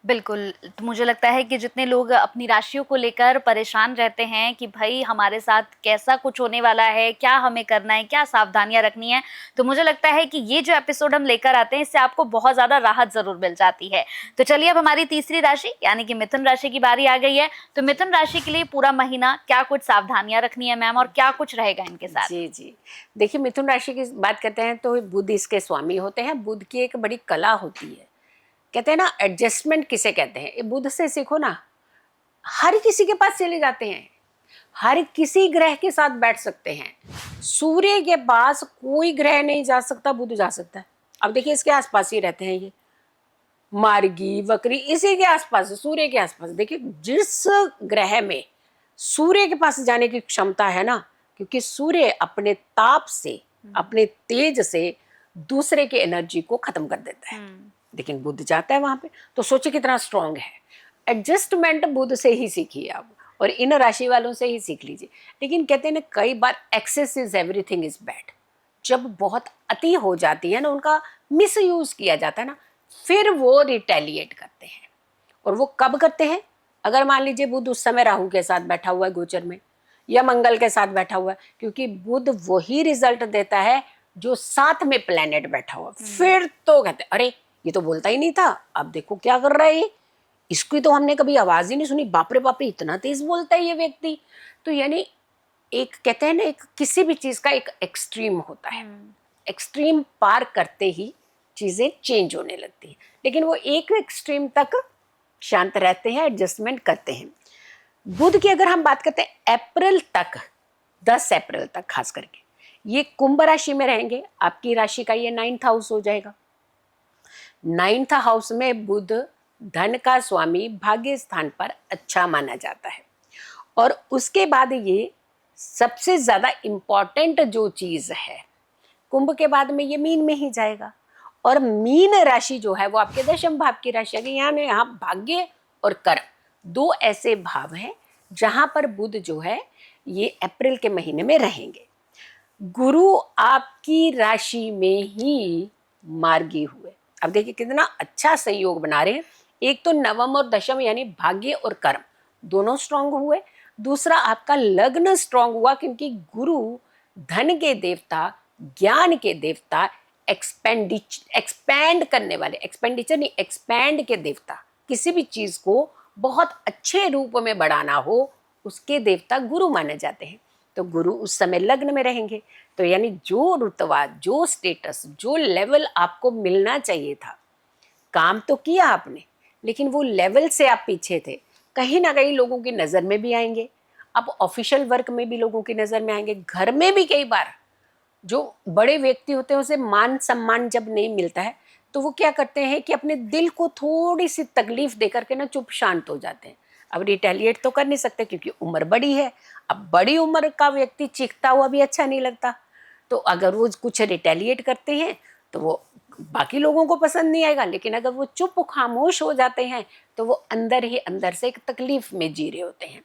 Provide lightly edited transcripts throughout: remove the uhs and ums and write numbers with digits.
बिल्कुल, तो मुझे लगता है कि जितने लोग अपनी राशियों को लेकर परेशान रहते हैं कि भई हमारे साथ कैसा कुछ होने वाला है, क्या हमें करना है, क्या सावधानियाँ रखनी है, तो मुझे लगता है कि ये जो एपिसोड हम लेकर आते हैं, इससे आपको बहुत ज़्यादा राहत ज़रूर मिल जाती है। तो चलिए अब हमारी तीसरी राशि यानी कि मिथुन राशि की बारी आ गई है। तो मिथुन राशि के लिए पूरा महीना क्या कुछ सावधानियाँ रखनी है मैम और क्या कुछ रहेगा इनके साथ? जी जी। देखिए, मिथुन राशि की बात करते हैं तो बुध इसके स्वामी होते हैं। बुध की एक बड़ी कला होती है, कहते हैं ना एडजस्टमेंट किसे कहते हैं, ये बुध से सीखो ना। हर किसी के पास चले जाते हैं, हर किसी ग्रह के साथ बैठ सकते हैं। सूर्य के पास कोई ग्रह नहीं जा सकता, बुध जा सकता है। अब देखिए, इसके आसपास ही रहते हैं ये, मार्गी वक्री इसी के आसपास, सूर्य के आसपास। देखिए, जिस ग्रह में सूर्य के पास जाने की क्षमता है ना, क्योंकि सूर्य अपने ताप से, अपने तेज से दूसरे के एनर्जी को खत्म कर देता है, लेकिन बुध जाता है वहां पे। तो सोचिए कितना स्ट्रांग है। एडजस्टमेंट बुध से ही सीखिए आप, और इन राशि वालों से ही सीख लीजिए। लेकिन कहते हैं ना, कई बार excess is everything is bad. जब बहुत अति हो जाती है ना, उनका मिस यूज किया जाता है ना, फिर वो रिटेलिएट करते हैं। और वो कब करते हैं? अगर मान लीजिए बुध उस समय राहु के साथ बैठा हुआ है गोचर में, या मंगल के साथ बैठा हुआ है, क्योंकि बुध वही रिजल्ट देता है जो साथ में प्लेनेट बैठा हुआ। फिर तो कहते हैं अरे ये तो बोलता ही नहीं था, अब देखो क्या कर रहा है ये, इसकी तो हमने कभी आवाज ही नहीं सुनी, बाप रे इतना तेज बोलता है ये व्यक्ति। तो यानी एक कहते हैं ना, एक किसी भी चीज का एक एक्सट्रीम होता है, एक्सट्रीम पार करते ही चीजें चेंज होने लगती है। लेकिन वो एक एक्सट्रीम तक शांत रहते हैं, एडजस्टमेंट करते हैं। बुध की अगर हम बात करते हैं अप्रैल तक, 10 अप्रैल तक खास करके ये कुंभ राशि में रहेंगे। आपकी राशि का ये 9th हाउस हो जाएगा। 9th हाउस में बुध धन का स्वामी भाग्य स्थान पर अच्छा माना जाता है। और उसके बाद ये सबसे ज्यादा इंपॉर्टेंट जो चीज है, कुंभ के बाद में ये मीन में ही जाएगा। और मीन राशि जो है वो आपके दशम भाव की राशि है। यहाँ भाग्य और कर्म दो ऐसे भाव हैं जहां पर बुध जो है ये अप्रैल के महीने में रहेंगे। गुरु आपकी राशि में ही मार्गी हुए। अब देखिए कितना अच्छा संयोग बना रहे हैं। एक तो नवम और दशम यानी भाग्य और कर्म दोनों स्ट्रांग हुए। दूसरा आपका लग्न स्ट्रांग हुआ, क्योंकि गुरु धन के देवता, ज्ञान के देवता, एक्सपेंड करने वाले, एक्सपेंडिचर नहीं एक्सपैंड के देवता, किसी भी चीज को बहुत अच्छे रूप में बढ़ाना हो उसके देवता गुरु माने जाते हैं। तो गुरु उस समय लग्न में रहेंगे। तो यानी जो रुतबा, जो स्टेटस, जो लेवल आपको मिलना चाहिए था, काम तो किया आपने, लेकिन वो लेवल से आप पीछे थे, कहीं ना कहीं लोगों की नज़र में भी आएंगे। अब ऑफिशियल वर्क में भी लोगों की नज़र में आएंगे, घर में भी कई बार जो बड़े व्यक्ति होते हैं उसे मान सम्मान जब नहीं मिलता है तो वो क्या करते हैं कि अपने दिल को थोड़ी सी तकलीफ देकर के ना चुप शांत हो जाते हैं। अब रिटेलिएट तो कर नहीं सकते क्योंकि उम्र बड़ी है। अब बड़ी उम्र का व्यक्ति चीखता हुआ भी अच्छा नहीं लगता, तो अगर वो कुछ रिटेलिएट करते हैं तो वो बाकी लोगों को पसंद नहीं आएगा। लेकिन अगर वो चुप खामोश हो जाते हैं तो वो अंदर ही अंदर से एक तकलीफ में जी रहे होते हैं।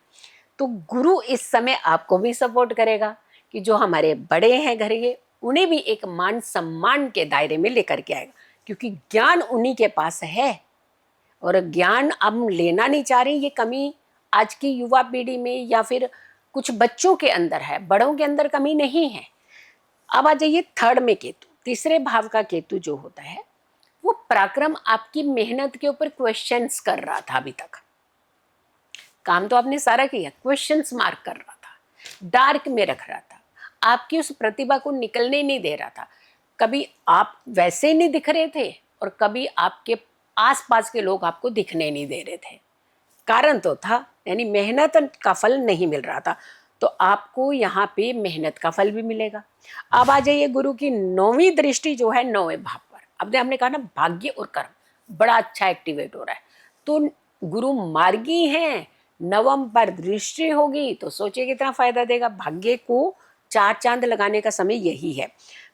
तो गुरु इस समय आपको भी सपोर्ट करेगा कि जो हमारे बड़े हैं घर के, उन्हें भी एक मान सम्मान के दायरे में लेकर के आएगा, क्योंकि ज्ञान उन्हीं के पास है। और ज्ञान हम लेना नहीं चाह रहे, ये कमी आज की युवा पीढ़ी में या फिर कुछ बच्चों के अंदर है, बड़ों के अंदर कमी नहीं है। अब आ जाइए थर्ड में केतु, तीसरे भाव का केतु जो होता है वो पराक्रम, आपकी मेहनत के ऊपर क्वेश्चंस कर रहा था। अभी तक काम तो आपने सारा किया, क्वेश्चंस मार्क कर रहा था, डार्क में रख रहा था, आपकी उस प्रतिभा को निकलने नहीं दे रहा था। कभी आप वैसे नहीं दिख रहे थे और कभी आपके आसपास के लोग आपको दिखने नहीं दे रहे थे। कारण तो था, यानी मेहनत का फल नहीं मिल रहा था। तो आपको यहाँ पे मेहनत का फल भी मिलेगा। अब आ जाइए गुरु की 9वीं दृष्टि जो है 9वें भाव पर। अब हमने कहा ना भाग्य और कर्म बड़ा अच्छा एक्टिवेट हो रहा है, तो गुरु मार्गी हैं, नवम पर दृष्टि होगी तो सोचिए कितना फायदा देगा। भाग्य को 4 चांद लगाने का समय यही है।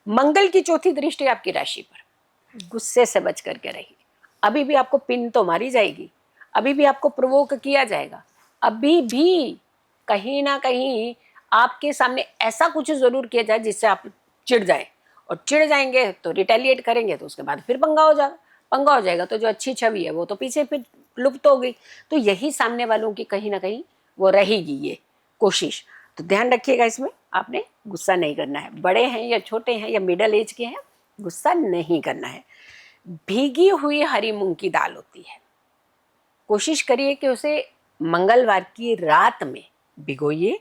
मंगल की चौथी दृष्टि आपकी राशि पर, गुस्से से बच करके रहिए। अभी भी आपको पिन तो मारी जाएगी, अभी भी आपको प्रोवोक किया जाएगा, अभी भी कहीं ना कहीं आपके सामने ऐसा कुछ जरूर किया जाए जिससे आप चिढ़ जाए, और चिढ़ जाएंगे तो रिटेलिएट करेंगे तो उसके बाद फिर पंगा हो जाएगा। पंगा हो जाएगा तो जो अच्छी छवि है वो तो पीछे फिर लुप्त हो गई। तो यही सामने वालों की कहीं ना कहीं वो रहेगी ये कोशिश। तो ध्यान रखिएगा, इसमें आपने गुस्सा नहीं करना है। बड़े हैं या छोटे हैं या मिडल एज के हैं, गुस्सा नहीं करना है। भीगी हुई हरी मूंग की दाल होती है, कोशिश करिए कि उसे मंगलवार की रात में भिगोइए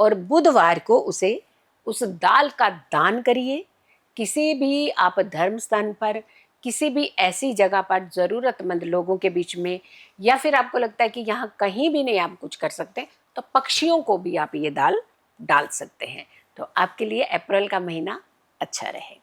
और बुधवार को उसे उस दाल का दान करिए। किसी भी आप धर्म स्थान पर, किसी भी ऐसी जगह पर ज़रूरतमंद लोगों के बीच में, या फिर आपको लगता है कि यहाँ कहीं भी नहीं आप कुछ कर सकते, तो पक्षियों को भी आप ये दाल डाल सकते हैं। तो आपके लिए अप्रैल का महीना अच्छा रहेगा।